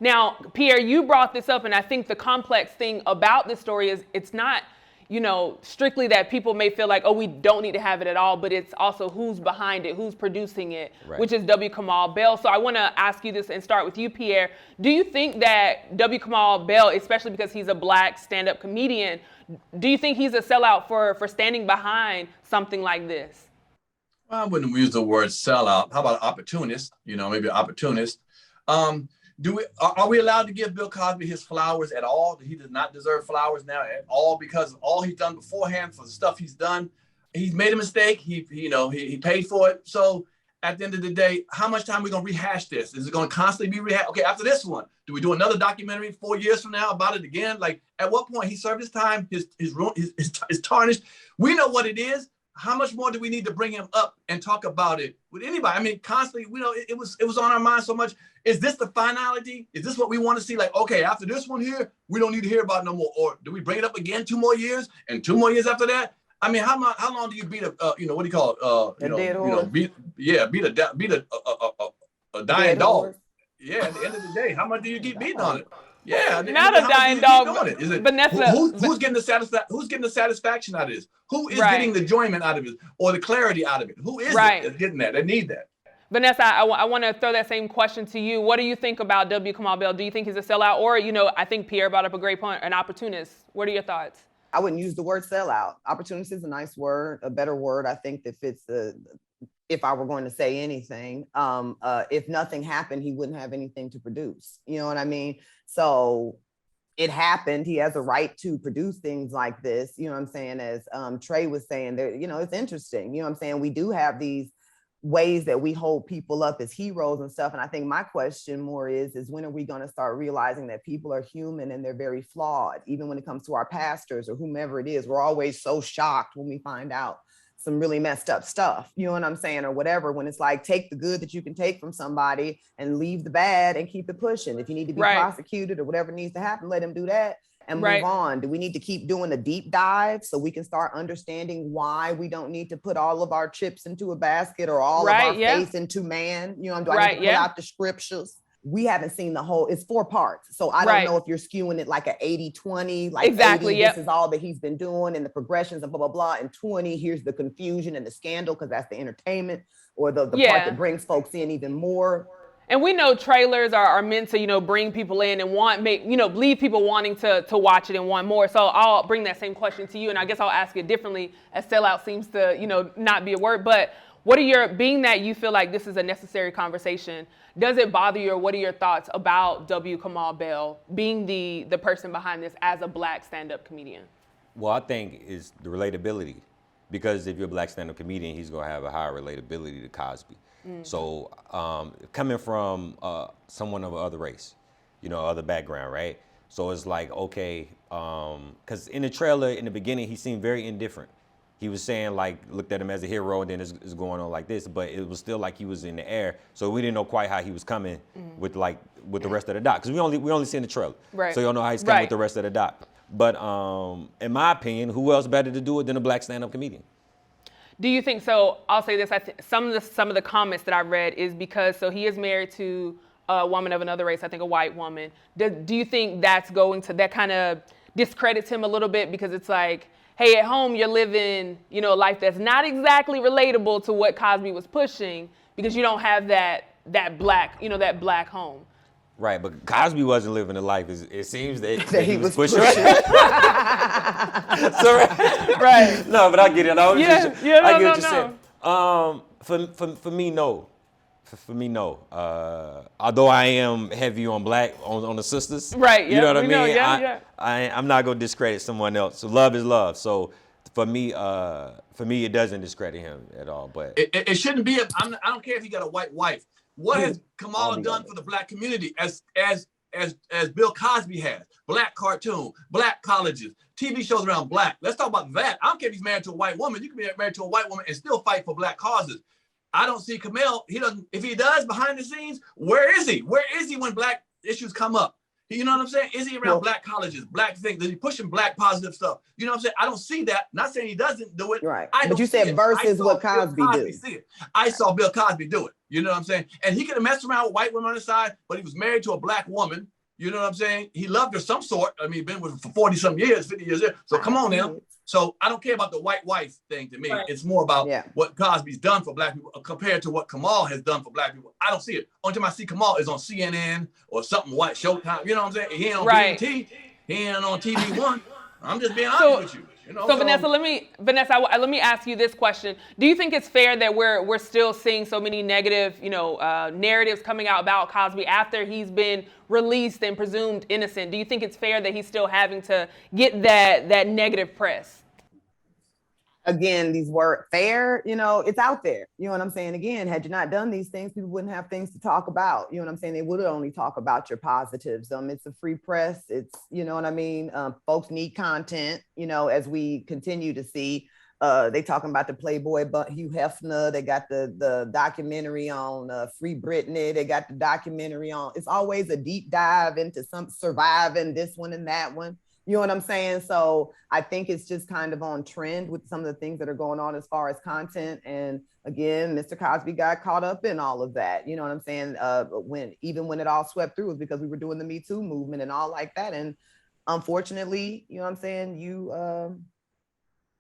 Now, Pierre, you brought this up, and I think the complex thing about this story is it's not, strictly that people may feel like, oh, we don't need to have it at all, but it's also who's behind it, who's producing it, which is W. Kamau Bell. So I want to ask you this and start with you, Pierre. Do you think that W. Kamau Bell, especially because he's a black stand-up comedian, do you think he's a sellout for standing behind something like this? Well, I wouldn't use the word sellout. How about opportunist? Maybe opportunist. Are we allowed to give Bill Cosby his flowers at all? He does not deserve flowers now at all because of all he's done beforehand for the stuff he's done. He's made a mistake. He paid for it. So at the end of the day, how much time are we gonna rehash this? Is it gonna constantly be rehashed? Okay, after this one, do we do another documentary 4 years from now about it again? Like at what point he served his time, his tarnished. We know what it is. How much more do we need to bring him up and talk about it with anybody? I mean, constantly, it was on our mind so much. Is this the finality? Is this what we want to see? Like, okay, after this one here, we don't need to hear about it no more. Or do we bring it up again 2 more years and 2 more years after that? I mean, how long do you beat a what do you call it? Beat a dying dog. Yeah, at the end of the day, how much do you keep beating on it? Yeah, not a dying dog. Vanessa, who's getting the satisfaction out of this? Who is getting the enjoyment out of it or the clarity out of it? Who is it that's getting that? They need that. Vanessa, I want to throw that same question to you. What do you think about W. Kamau Bell? Do you think he's a sellout? Or, I think Pierre brought up a great point, an opportunist. What are your thoughts? I wouldn't use the word sellout. Opportunist is a nice word, a better word, I think, that fits if I were going to say anything. If nothing happened, he wouldn't have anything to produce. You know what I mean? So it happened. He has a right to produce things like this. You know what I'm saying? As Trey was saying, there, it's interesting. You know what I'm saying? We do have these ways that we hold people up as heroes and stuff. And I think my question more is when are we going to start realizing that people are human and they're very flawed? Even when it comes to our pastors or whomever it is, we're always so shocked when we find out some really messed up stuff, you know what I'm saying, or whatever, when it's like, take the good that you can take from somebody and leave the bad and keep it pushing. If you need to be prosecuted or whatever needs to happen, let him do that and move on. Do we need to keep doing a deep dive so we can start understanding why we don't need to put all of our chips into a basket or all of our faith into man? Do I need to pull out the scriptures? We haven't seen the whole, it's 4 parts. So I don't know if you're skewing it like an 80-20, like 80, this is all that he's been doing and the progressions and blah, blah, blah. And 20, here's the confusion and the scandal because that's the entertainment or the part that brings folks in even more. And we know trailers are meant to, bring people in and leave people wanting to watch it and want more. So I'll bring that same question to you. And I guess I'll ask it differently as sellout seems to, not be a word. But being that you feel like this is a necessary conversation, does it bother you or what are your thoughts about W. Kamau Bell being the person behind this as a black stand-up comedian? Well, I think it's the relatability. Because if you're a black stand-up comedian, he's going to have a higher relatability to Cosby. Mm-hmm. So coming from someone of other race, other background, right? So it's like, okay, because in the trailer, in the beginning, he seemed very indifferent. He was saying looked at him as a hero and then it's going on like this, but it was still like he was in the air. So we didn't know quite how he was coming with the rest of the doc. Because we only seen the trailer. Right. So you don't know how he's coming with the rest of the doc. But in my opinion, who else better to do it than a black stand-up comedian? Do you think so? I'll say this. I think some of the comments that I read is because he is married to a woman of another race, I think a white woman. Do you think that kind of discredits him a little bit because it's like, hey, at home you're living, a life that's not exactly relatable to what Cosby was pushing because you don't have that black home. Right, but Cosby wasn't living a life. It seems that he was pushing. So, right. No, but I get it. I get what you're saying. For me, no. For me, no. Although I am heavy on black, on the sisters. Right. You know what I mean? I'm not gonna discredit someone else. So love is love. So for me, it doesn't discredit him at all. But it shouldn't be. I don't care if he got a white wife. What has Kamala done for the black community as Bill Cosby has? Black cartoon, black colleges, TV shows around black. Let's talk about that. I don't care if he's married to a white woman. You can be married to a white woman and still fight for black causes. I don't see Kamau. He doesn't. If he does behind the scenes, where is he? Where is he when black issues come up? You know what I'm saying? Is he around black colleges, black things? Is he pushing black positive stuff? You know what I'm saying? I don't see that. Not saying he doesn't do it. Right. But you said versus what Cosby do. I saw Bill Cosby do it. You know what I'm saying? And he could have messed around with white women on the side, but he was married to a black woman. You know what I'm saying? He loved her some sort. I mean, been with her for 40 some years, 50 years. So come on now. So I don't care about the white wife thing to me. Right. It's more about what Cosby's done for black people compared to what Kamau has done for black people. I don't see it. Only time I see Kamau is on CNN or something white Showtime. You know what I'm saying? He ain't on BET. He ain't on TV One. I'm just being honest with you. You know, so Vanessa, let me ask you this question. Do you think it's fair that we're still seeing so many negative, narratives coming out about Cosby after he's been released and presumed innocent? Do you think it's fair that he's still having to get that negative press? Again, these words fair, it's out there. You know what I'm saying? Again, had you not done these things, people wouldn't have things to talk about. You know what I'm saying? They would only talk about your positives. It's a free press. It's, you know what I mean? Folks need content, as we continue to see. They talking about the Playboy, but Hugh Hefner. They got the documentary on Free Britney. They got the documentary on. It's always a deep dive into some surviving this one and that one. You know what I'm saying? So I think it's just kind of on trend with some of the things that are going on as far as content. And again, Mr. Cosby got caught up in all of that. You know what I'm saying? When it all swept through was because we were doing the Me Too movement and all like that. And unfortunately, you know what I'm saying?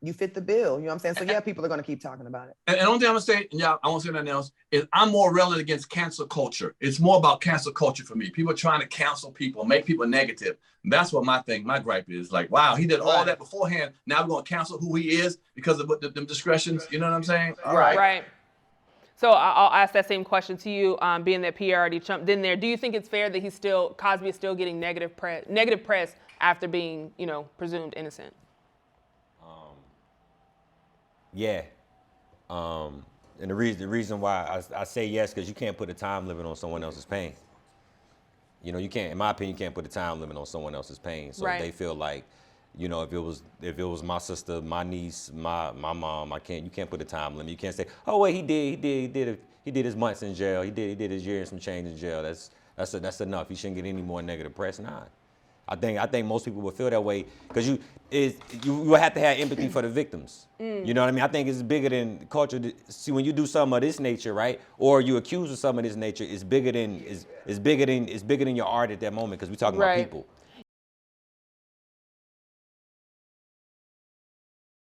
You fit the bill. You know what I'm saying? So yeah, people are going to keep talking about it. And the only thing I'm going to say, I won't say nothing else, is I'm more relevant against cancel culture. It's more about cancel culture for me. People trying to cancel people, make people negative. And that's what my gripe is. Like, wow, he did all that beforehand. Now we're going to cancel who he is because of the discretions. You know what I'm saying? All right. Right. So I'll ask that same question to you, being that Pierre already jumped in there. Do you think it's fair that Cosby is still getting negative press after being, presumed innocent? Yeah. And the reason why I say yes, because you can't put a time limit on someone else's pain. You can't, in my opinion, you can't put a time limit on someone else's pain. So if they feel like, if it was my sister, my niece, my mom, you can't put a time limit. You can't say, oh wait, he did his months in jail. He did his year and some change in jail. That's enough. He shouldn't get any more negative press. Nah. I think most people would feel that way because you have to have empathy for the victims. You know what I mean? I think it's bigger than culture. See, when you do something of this nature, right, or you accuse of something of this nature, it's bigger than your art at that moment because we're talking about people.